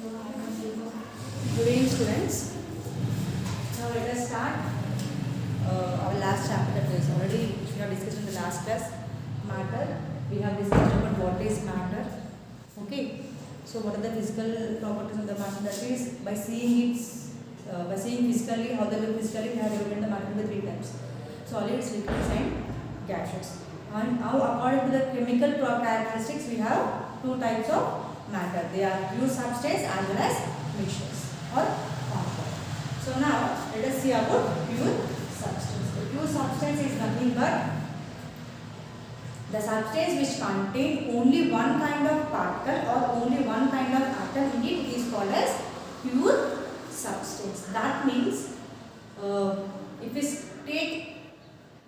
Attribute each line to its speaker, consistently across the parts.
Speaker 1: Good evening, students. Now let us start our last chapter that is already we have discussed in the last class. Matter. We have discussed about what is matter. Okay. So what are the physical properties of the matter? That is by seeing physically how they look physically, we have divided the matter into 3 types: solids, liquids, and gaseous. And now according to the chemical characteristics, we have 2 types of matter. They are pure substance as well as mixtures or compound. So now let us see about pure substance. The pure substance is nothing but the substance which contains only one kind of particle or only one kind of atom in it is called as pure substance. That means if we take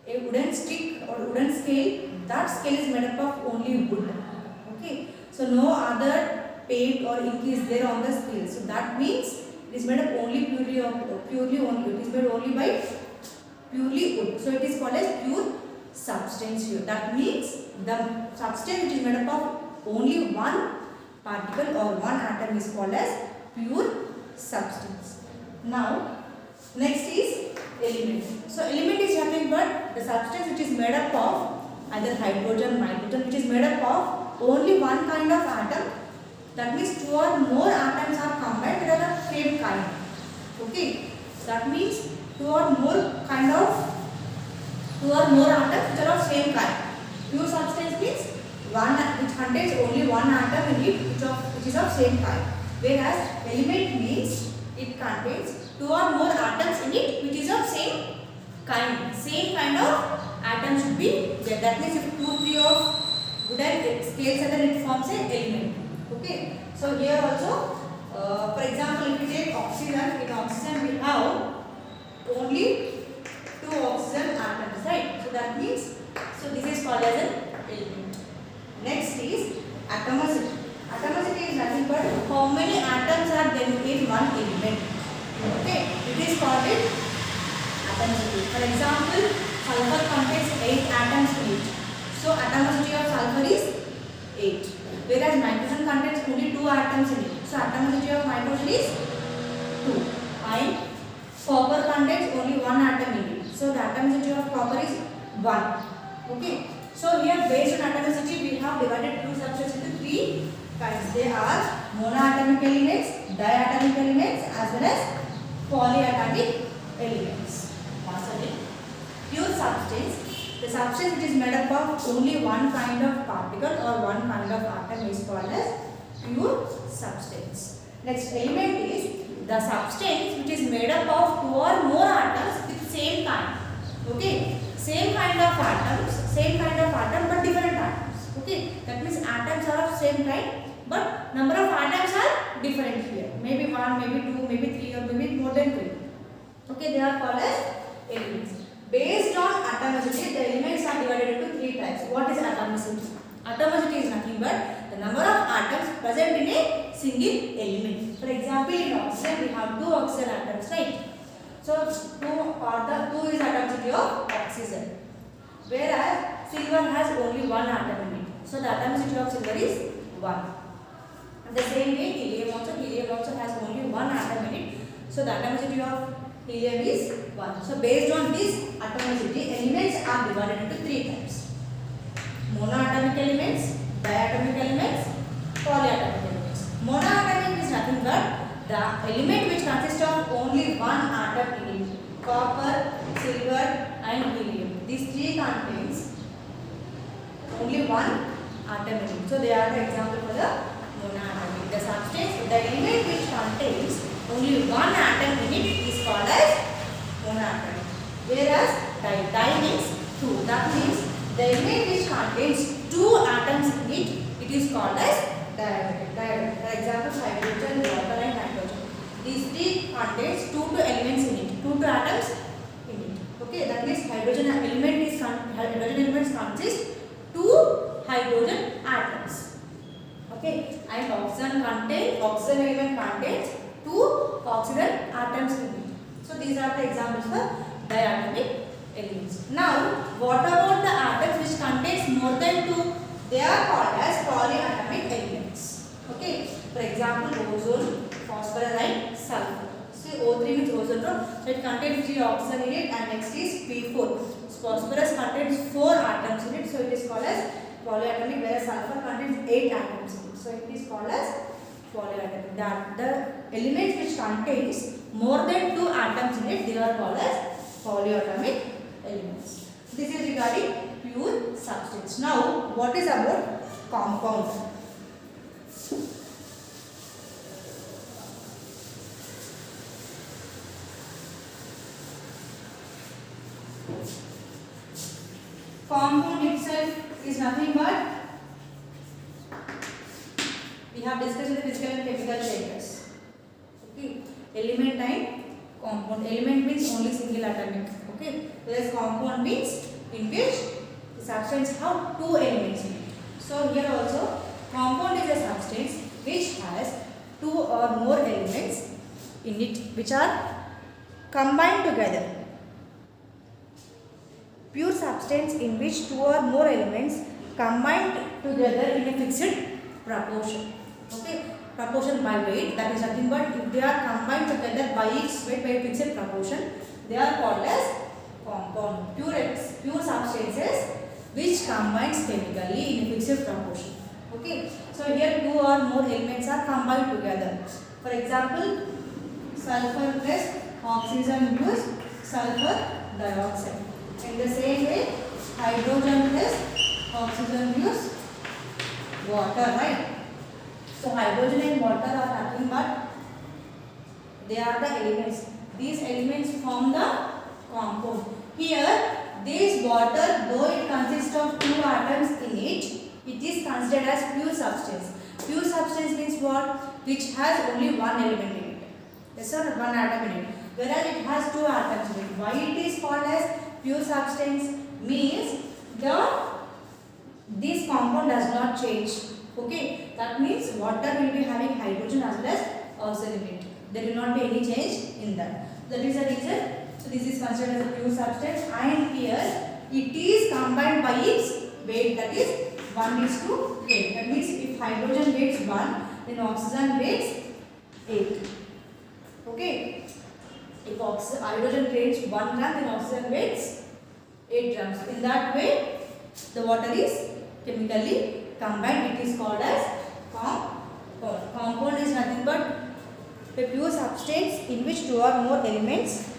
Speaker 1: a wooden stick or wooden scale, that scale is made up of only wood. Okay, so no other paint or ink is there on the scale. So that means it is made up only purely only. It is made only by purely wood. So it is called as pure substance here. That means the substance which is made up of only one particle or one atom is called as pure substance. Now next is element. So element is nothing but the substance which is made up of either hydrogen, nitrogen, which is made up of only one kind of atom. That means 2 or more atoms are combined that are the same kind. Okay, that means 2 or more atoms which are of same kind. Pure substance means one which contains only one atom in it which is of same kind. Whereas element means it contains 2 or more atoms in it which is of same kind. Same kind of atom should be there. That means if 2 or 3 of wooden scales and then it forms an element. Okay. So here also, for example, if we take oxygen, in oxygen we have only 2 oxygen atoms, right? So that means, so this is called as an element. Next is atomicity. Atomicity is nothing but how many atoms are there in one element. Okay, it is called it atomicity. For example, sulfur contains 8 atoms in it. So atomicity of sulfur is 8. Whereas nitrogen contains only 2 atoms in it. So atomicity of nitrogen is 2. And copper contains only 1 atom in it. So the atomicity of copper is 1. Okay. So here based on atomicity we have divided pure substance into 3 kinds. They are monoatomic elements, diatomic elements as well as polyatomic elements. Once again, pure substance, the substance which is made up of only one kind of particle or one kind of atom is called as pure substance. Next element is the substance which is made up of 2 or more atoms with same kind. Okay, same kind of atom but different atoms. Okay, that means atoms are of same kind but number of atoms are different here. Maybe 1, maybe 2, maybe 3 or maybe more than 3. Okay, they are called as elements. Based on atomicity, the elements are divided into 3 types. What is atomicity? Atomicity is nothing but the number of atoms present in a single element. For example, in oxygen we have 2 oxygen atoms, right? So 2 is atomicity of oxygen. Whereas silver has only 1 atom in it. So the atomicity of silver is 1. And the same way helium also has only 1 atom in it. So the atomicity of helium is 1. So based on this atomicity, elements are divided into 3 types: monoatomic elements, diatomic elements, polyatomic elements. Monoatomic is nothing but the element which consists of only one atom in it: copper, silver and helium. These 3 contains only one atom in it. So they are the example for the monoatomic. The substance, the element which contains only one atom in it is called as monoatomic. Whereas di means 2. That means the element which contains 2 atoms in it, it is called as diatomic. For example, hydrogen, water and nitrogen. These 3 contains 2 elements in it, 2 atoms in it. Okay, that means hydrogen elements consist 2 hydrogen atoms. Okay, and oxygen element contains 2 oxygen atoms in it. So these are the examples for diatomic elements. Now, what about the atoms which contains more than 2? They are called as polyatomic elements. Okay, for example, ozone, phosphorus and sulfur. So O3 means ozone, so it contains 3 oxygen in it, and next is P4. So phosphorus contains 4 atoms in it, so it is called as polyatomic, whereas sulfur contains 8 atoms in it, so it is called as polyatomic. That the elements which contains more than 2 atoms in it, they are called as polyatomic elements. This is regarding pure substance. Now, what is about compound? Compound itself is nothing but, we have discussed in the physical and chemical chapters. Okay, element and compound. Element means only single atomic. Okay, whereas compound means in which the substance have 2 elements in it. So here also, compound is a substance which has 2 or more elements in it which are combined together. Pure substance in which 2 or more elements combined together in a fixed proportion. Okay, proportion by weight, that is nothing but if they are combined together by its weight by a fixed proportion, they are called as compound. Pure substances which combines chemically in a fixed proportion. Okay, so here 2 or more elements are combined together. For example, sulfur plus oxygen gives sulfur dioxide. In the same way, hydrogen plus oxygen gives water, right? So hydrogen and water are nothing but they are the elements. These elements form the compound. Here, this water, though it consists of 2 atoms in it, it is considered as pure substance. Pure substance means what? Which has only 1 element in it. Yes or 1 atom in it. Whereas it has 2 atoms in it. Why it is called as pure substance? Means this compound does not change. Okay, that means water will be having hydrogen as well as oxygen in it. There will not be any change in that. That is the reason. So this is considered as a pure substance, and here it is combined by its weight, that is 1:8. That means if hydrogen weighs 1, then oxygen weighs 8. Okay. If hydrogen weighs 1 gram, then oxygen weighs 8 grams. In that way, the water is chemically combined. It is called as compound. Compound is nothing but a pure substance in which 2 or more elements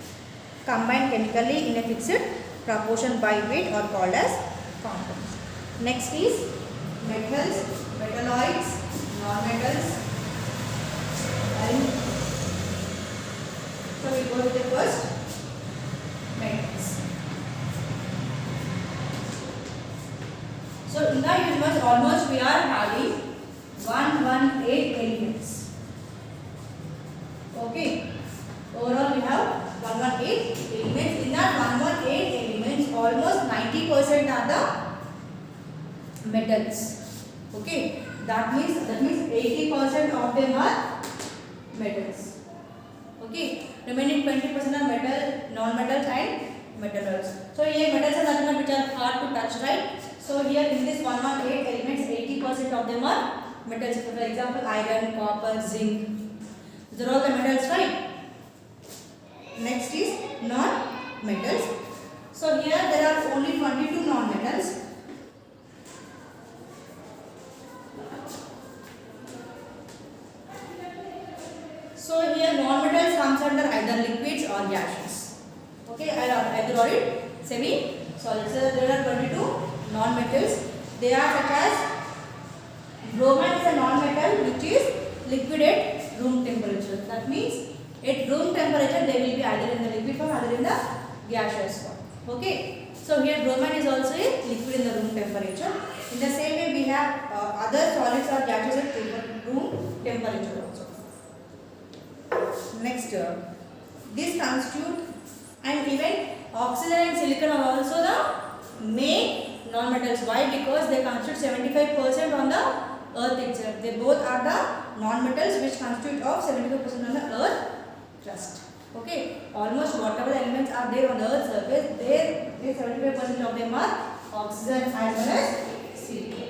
Speaker 1: combined chemically in a fixed proportion by weight are called as compounds. Next is metals, metalloids, non-metals, and so we go to the first, metals. So in the universe almost we are having 118 elements. Okay. Overall we have 118 elements. In that 118 elements, almost 90% are the metals. Okay. That means 80% of them are metals. Okay. Remaining 20% are metal, non-metals and metalloids. So here metals are nothing which are hard to touch, right? So here in this 118 elements, 80% of them are metals. For example, iron, copper, zinc. These are all the metals, right? Next is non-metals. So here there are only 22 non-metals. So here non-metals comes under either liquids or gaseous. Okay, either or it semi-solid. So there are 22 non-metals. They are such as bromine is a non-metal which is liquid at room temperature. That means at room temperature they will be either in the liquid form or either in the gaseous form. Okay. So here bromine is also a liquid in the room temperature. In the same way we have other solids or gases at room temperature also. Next, this constitute, and even oxygen and silicon are also the main non-metals. Why? Because they constitute 75% on the earth itself. They both are the non-metals which constitute of 75% on the earth crust. Okay, almost whatever elements are there on the earth's surface, there 75% of them are oxygen as well as silicon.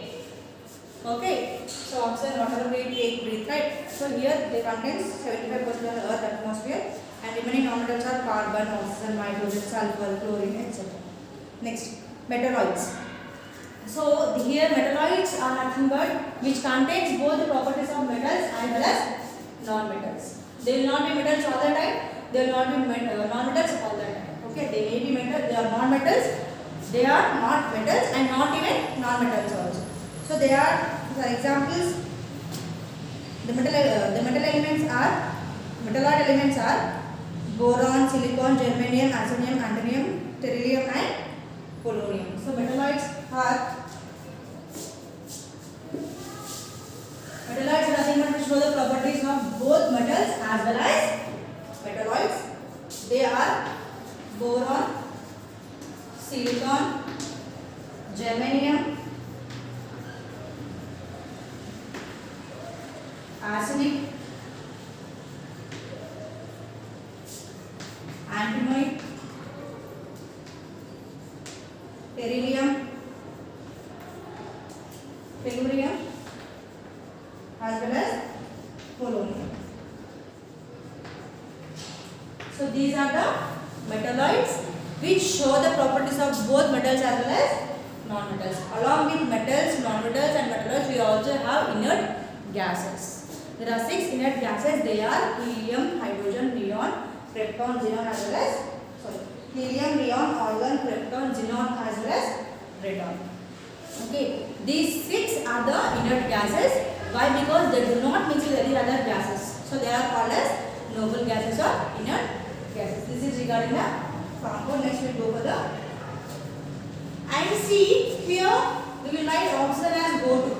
Speaker 1: Okay, so oxygen, whatever we take, breathe, right? So here they contains 75% of the Earth atmosphere, and remaining non-metals are carbon, oxygen, nitrogen, sulfur, chlorine, etc. Next, metalloids. So here metalloids are nothing but which contains both the properties of metals as well as non-metals. They will not be metals all the time. They will not be non-metals all the time. Okay, they may be metal. They are non-metals. They are not metals and not even non-metals also. So they are, for examples, the metalloid elements are boron, silicon, germanium, arsenium, antimony, beryllium, and polonium. So metalloids are nothing but to show the properties of both metals as well as metalloids. They are boron, silicon, germanium, arsenic, antimony, beryllium, tellurium, as well as polonium. So these are the metalloids which show the properties of both metals as well as non-metals. Along with metals, non-metals and metalloids, we also have inert gases. There are 6 inert gases. They are helium, hydrogen, neon, krypton, xenon as well as helium, neon, argon, krypton, xenon as well as radon. Okay, these 6 are the inert gases. Why? Because they do not mix with any other gases. So they are called as noble gases or inert gases. This is regarding the compound. Next we will go further. And see here we will write oxygen as O2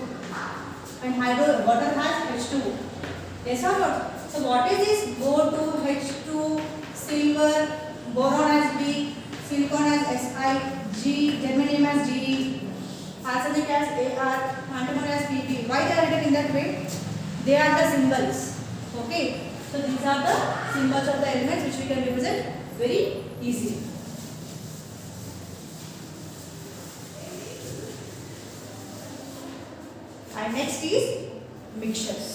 Speaker 1: and water has H2. Yes or not? So what is this? O2, H2, silver, boron as B, silicon as Si, G, germanium as Ge, arsenic as Ar, antimony as Pp. Why they are written in that way? They are the symbols. Okay. So these are the symbols of the elements which we can represent very easily. And next is mixtures.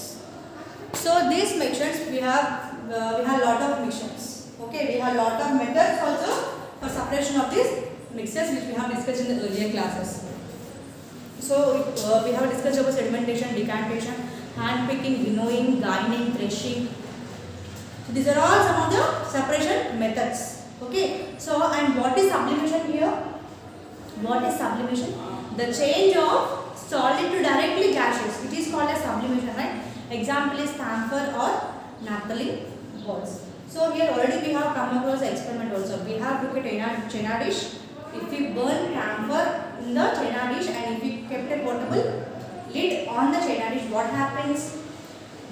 Speaker 1: So these mixtures we have lot of mixtures. Okay, we have lot of methods also for separation of these mixtures which we have discussed in the earlier classes. So we have discussed about sedimentation, decantation, hand picking, winnowing, gardening, threshing. So these are all some of the separation methods. Okay. So and what is sublimation here? What is sublimation? The change of solid to directly gaseous. It is called as sublimation, right? Example is camphor or naphthalene balls. So here already we have come across the experiment also. We have looked at china dish. If we burn camphor in the china dish and if we kept a portable lid on the china dish, what happens?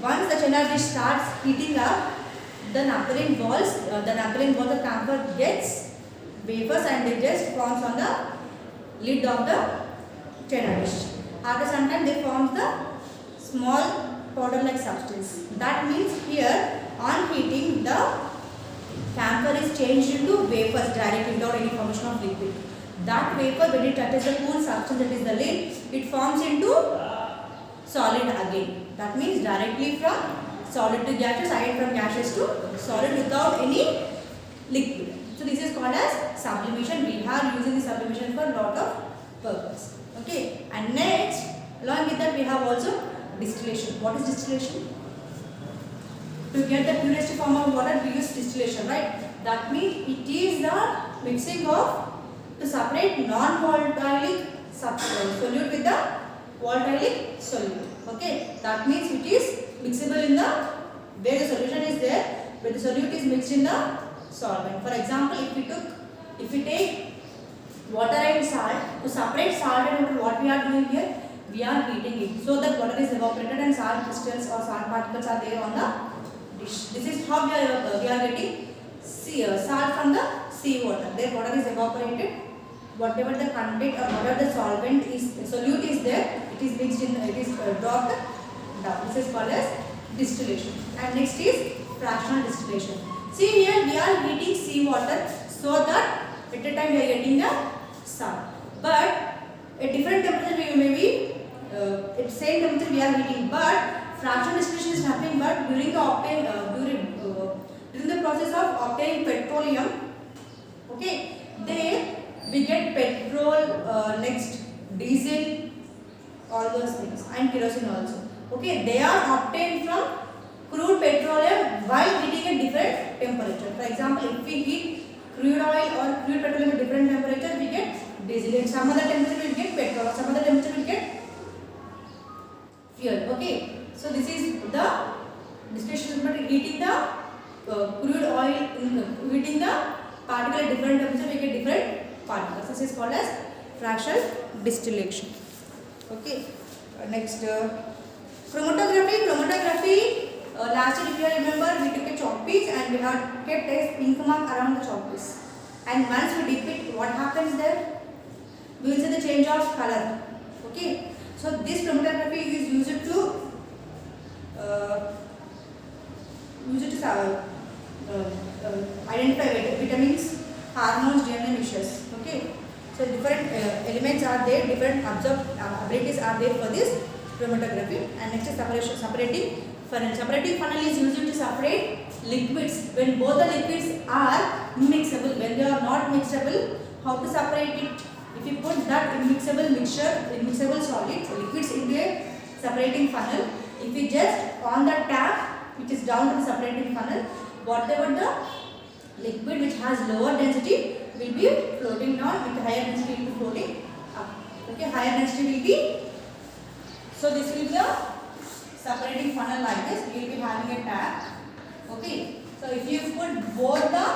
Speaker 1: Once the china dish starts heating up, the naphthalene balls, the camphor gets vapors and it just forms on the lid of the china dish. After some time they form the small powder like substance. That means here on heating the camphor is changed into vapors directly without any formation of liquid. That vapor when it touches the cool substance that is the lid, it forms into solid again. That means directly from solid to gaseous, again from gaseous to solid without any liquid. So this is called as sublimation. We are using the sublimation for lot of purpose. Okay. And next, along with that we have also distillation. What is distillation? To get the purest form of water we use distillation, right? That means it is the mixing of to separate non-volatile solute with the volatile solute. Okay, that means it is mixable in the where the solution is there, where the solute is mixed in the solvent. For example, if we take water and salt, to separate salt and water, what we are doing here? We are heating it so that water is evaporated and salt crystals or salt particles are there on the dish. This is how we are getting salt from the sea water. Their water is evaporated. Whatever the content or whatever the solvent is, solute is there, it is mixed in, it is dropped down. This is called as distillation. And next is fractional distillation. See here we are heating sea water so that at a time we are getting the salt. But at different temperature we may be at same temperature we are heating, but fractional distillation is nothing but during the process of obtaining petroleum, okay, there we get petrol, next diesel, all those things, and kerosene also. Okay, they are obtained from crude petroleum while heating at different temperature. For example, if we heat crude oil or crude petroleum at different temperature, we get diesel. At some other temperature, we get petrol. Or some other temperature, we get fuel. Okay, so this is the distillation method. Heating the crude oil, heating the particle at different temperature, we get different particles. This is called as fractional distillation. Okay, next chromatography. Chromatography. Last year, if you remember, we took a chalk piece and we have kept a pink mark around the chalk piece. And once we dip it, what happens there? We will see the change of color. Okay. So this chromatography is used to identify vitamins, hormones, DNA issues. Okay. So different elements are there, different abilities are there for this chromatography. And next is separating funnel. Separating funnel is used to separate liquids. When both the liquids are mixable, when they are not mixable, how to separate it? If you put that mixable solid, liquids into a separating funnel, if you just on the tap, which is down to the separating funnel, whatever the liquid which has lower density will be floating down, with higher density will be floating up. Okay, higher density will be. So this will be a separating funnel like this. We will be having a tap. Okay. So if you put both the,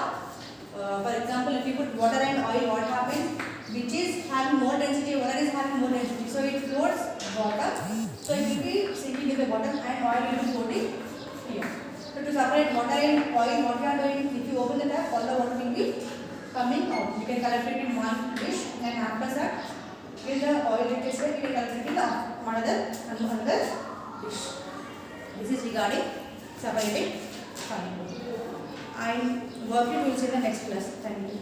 Speaker 1: for example, if you put water and oil, what happens? Which is having more density, water is having more density. So it floats bottom. So it will be sinking in the bottom and oil will be floating here. So to separate water and oil, what you are doing? If you open the tap, all the water will be coming out. You can collect it in one dish, and after that, with the oil it is set, you can collect it in another dish. This is regarding separating funnel. I'm working. We will see the next class. Thank you.